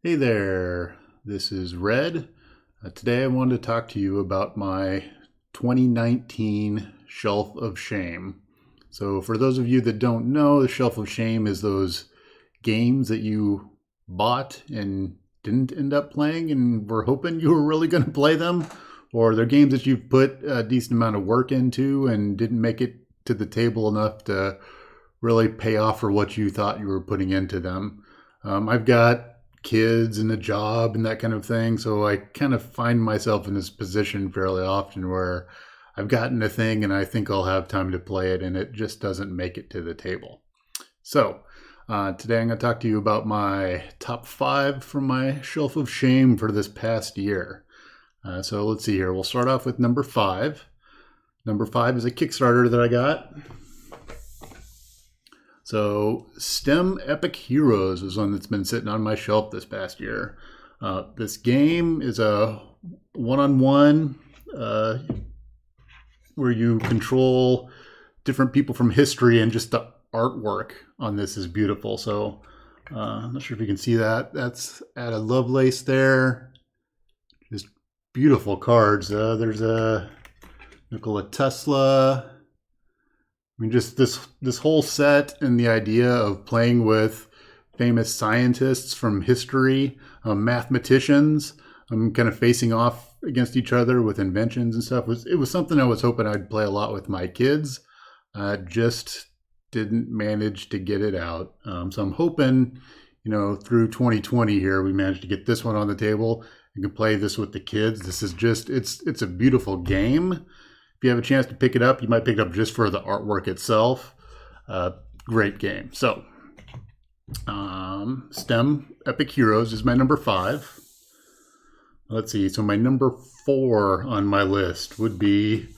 Hey there, this is Red. Today I wanted to talk to you about my 2019 Shelf of Shame. So, for those of you that don't know, the Shelf of Shame is those games that you bought and didn't end up playing and were hoping you were really going to play them, or they're games that you've put a decent amount of work into and didn't make it to the table enough to really pay off for what you thought you were putting into them. I've got kids and a job and that kind of thing. So I kind of find myself in this position fairly often where I've gotten a thing and I think I'll have time to play it and it just doesn't make it to the table. So today I'm going to talk to you about my top 5 from my shelf of shame for this past year. So let's see here. We'll start off with number 5. Number 5 is a Kickstarter that I got. So, STEM Epic Heroes is one that's been sitting on my shelf this past year. This game is a one-on-one where you control different people from history, and just the artwork on this is beautiful. So, I'm not sure if you can see that. That's Ada Lovelace there. Just beautiful cards. There's a Nikola Tesla. I mean, just this whole set and the idea of playing with famous scientists from history, mathematicians, kind of facing off against each other with inventions and stuff. It was something I was hoping I'd play a lot with my kids. Just didn't manage to get it out. So I'm hoping, through 2020 here, we managed to get this one on the table and can play this with the kids. This is just, it's a beautiful game. If you have a chance to pick it up, you might pick it up just for the artwork itself. Great game. So, STEM Epic Heroes is my number 5. Let's see. So my number 4 on my list would be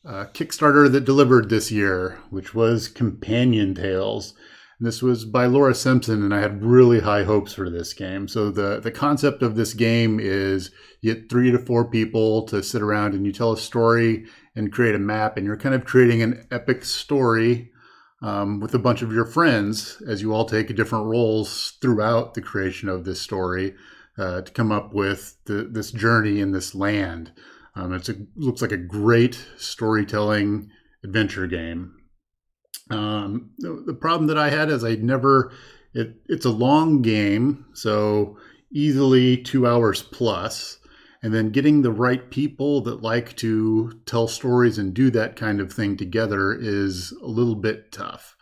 a Kickstarter that delivered this year, which was Companion Tales. And this was by Laura Simpson, and I had really high hopes for this game. So the concept of this game is you get 3 to 4 people to sit around and you tell a story and create a map, and you're kind of creating an epic story with a bunch of your friends as you all take different roles throughout the creation of this story to come up with this journey in this land. Looks like a great storytelling adventure game. The problem that I had is it's a long game, so easily 2 hours plus, and then getting the right people that like to tell stories and do that kind of thing together is a little bit tough,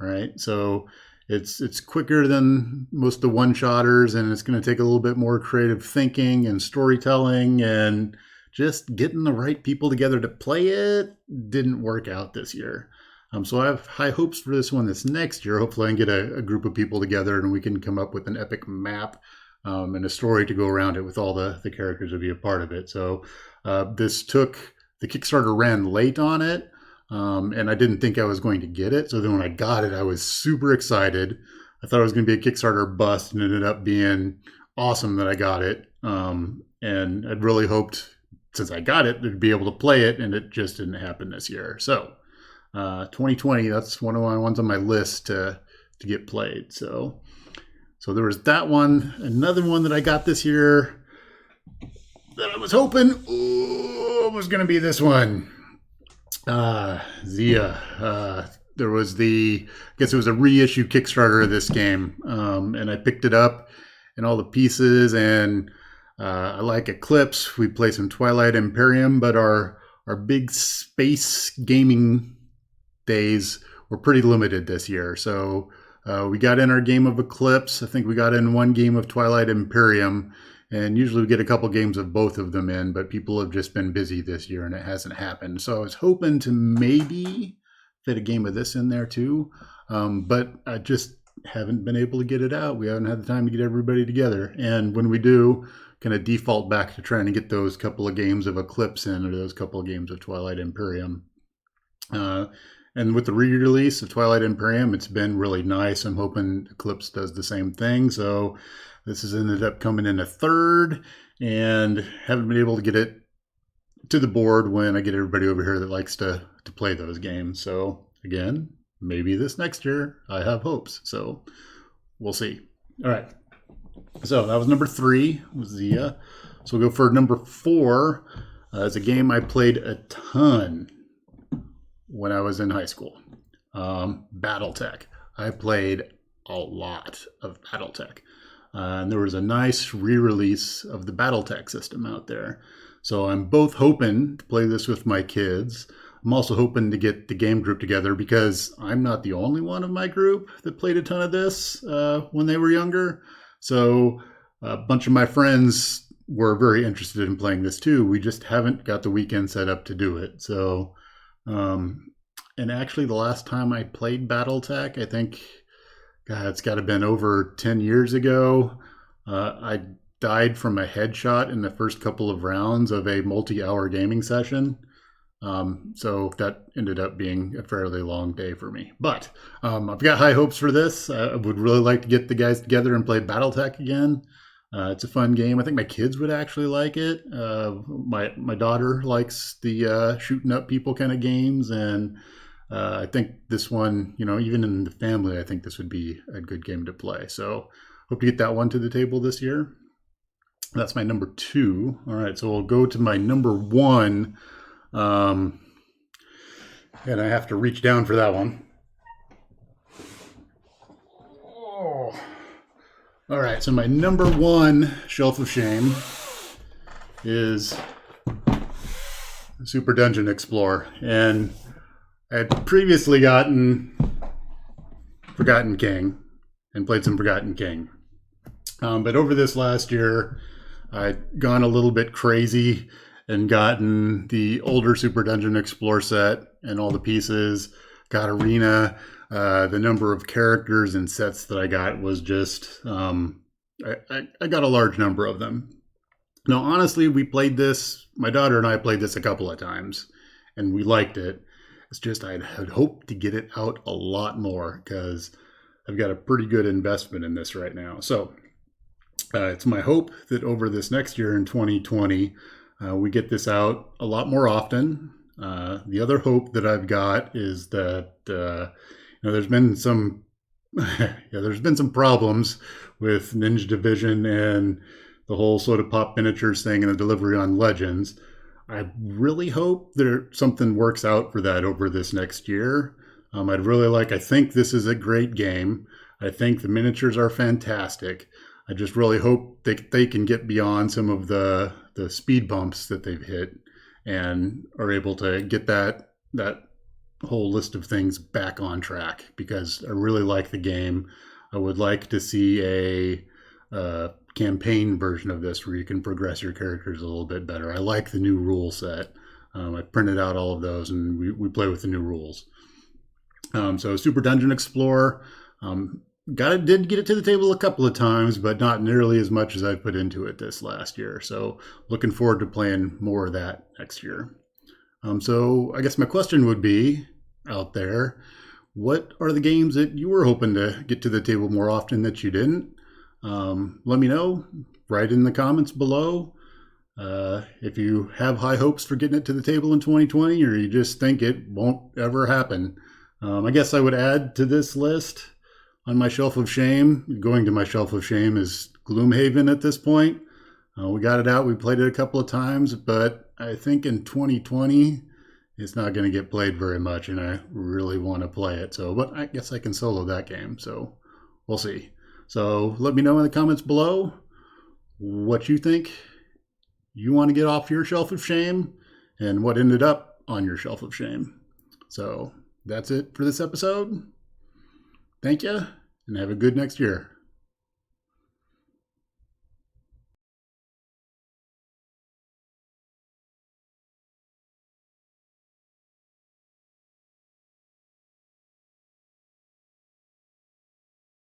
right? So it's quicker than most of the one-shotters, and it's going to take a little bit more creative thinking and storytelling, and just getting the right people together to play it didn't work out this year. So I have high hopes for this one this next year. Hopefully I can get a group of people together and we can come up with an epic map and a story to go around it with all the characters to be a part of it. So the Kickstarter ran late on it, and I didn't think I was going to get it. So then when I got it, I was super excited. I thought it was going to be a Kickstarter bust, and it ended up being awesome that I got it. And I'd really hoped, since I got it, to be able to play it, and it just didn't happen this year. So 2020, that's one of my ones on my list to get played. So there was that one. Another one that I got this year that I was hoping was going to be this one. Zia. There was I guess it was a reissue Kickstarter of this game, and I picked it up and all the pieces, and I like Eclipse. We play some Twilight Imperium, but our big space gaming days were pretty limited this year. So we got in our game of Eclipse. I think we got in one game of Twilight Imperium, and usually we get a couple games of both of them in, but people have just been busy this year and it hasn't happened. So I was hoping to maybe fit a game of this in there too, but I just haven't been able to get it out. We haven't had the time to get everybody together, and when we do, kind of default back to trying to get those couple of games of Eclipse in, or those couple of games of Twilight Imperium. And with the re-release of Twilight Imperium, it's been really nice. I'm hoping Eclipse does the same thing. So this has ended up coming in a third, and haven't been able to get it to the board when I get everybody over here that likes to play those games. So again, maybe this next year I have hopes. So we'll see. All right. So that was number 3. Was the so we'll go for number 4. It's a game I played a ton when I was in high school. Battletech. I played a lot of Battletech. And there was a nice re-release of the Battletech system out there. So I'm both hoping to play this with my kids. I'm also hoping to get the game group together because I'm not the only one of my group that played a ton of this when they were younger. So a bunch of my friends were very interested in playing this too. We just haven't got the weekend set up to do it. So, and actually the last time I played Battletech, I think, God, it's got to have been over 10 years ago. I died from a headshot in the first couple of rounds of a multi-hour gaming session. So that ended up being a fairly long day for me. But I've got high hopes for this. I would really like to get the guys together and play Battletech again. It's a fun game. I think my kids would actually like it. My daughter likes the shooting up people kind of games, and I think this one, even in the family, I think this would be a good game to play. So hope to get that one to the table this year. That's my number 2. All right, so we'll go to my number 1. And I have to reach down for that one. Oh. All right, so my number 1 Shelf of Shame is Super Dungeon Explorer. And I had previously gotten Forgotten King and played some Forgotten King. But over this last year, I'd gone a little bit crazy and gotten the older Super Dungeon Explorer set and all the pieces, got Arena. The number of characters and sets that I got was just, I got a large number of them. Now, honestly, we played this, my daughter and I played this a couple of times, and we liked it. It's just I had hoped to get it out a lot more because I've got a pretty good investment in this right now. So it's my hope that over this next year in 2020, we get this out a lot more often. The other hope that I've got is that there's been some there's been some problems with Ninja Division and the whole Soda Pop miniatures thing and the delivery on Legends. I really hope that something works out for that over this next year. I'd really like. I think this is a great game. I think the miniatures are fantastic. I just really hope they can get beyond some of the speed bumps that they've hit and are able to get that whole list of things back on track, because I really like the game. I would like to see a campaign version of this where you can progress your characters a little bit better. I like the new rule set. I printed out all of those and we play with the new rules. So Super Dungeon Explorer, did get it to the table a couple of times, but not nearly as much as I put into it this last year. So looking forward to playing more of that next year. So I guess my question would be out there, what are the games that you were hoping to get to the table more often that you didn't? Let me know. Write in the comments below. If you have high hopes for getting it to the table in 2020, or you just think it won't ever happen. I guess I would add to this list on my shelf of shame. Going to my shelf of shame is Gloomhaven at this point. We got it out. We played it a couple of times, but I think in 2020, it's not going to get played very much, and I really want to play it. So, but I guess I can solo that game. So we'll see. So let me know in the comments below what you think you want to get off your shelf of shame and what ended up on your shelf of shame. So that's it for this episode. Thank you, and have a good next year.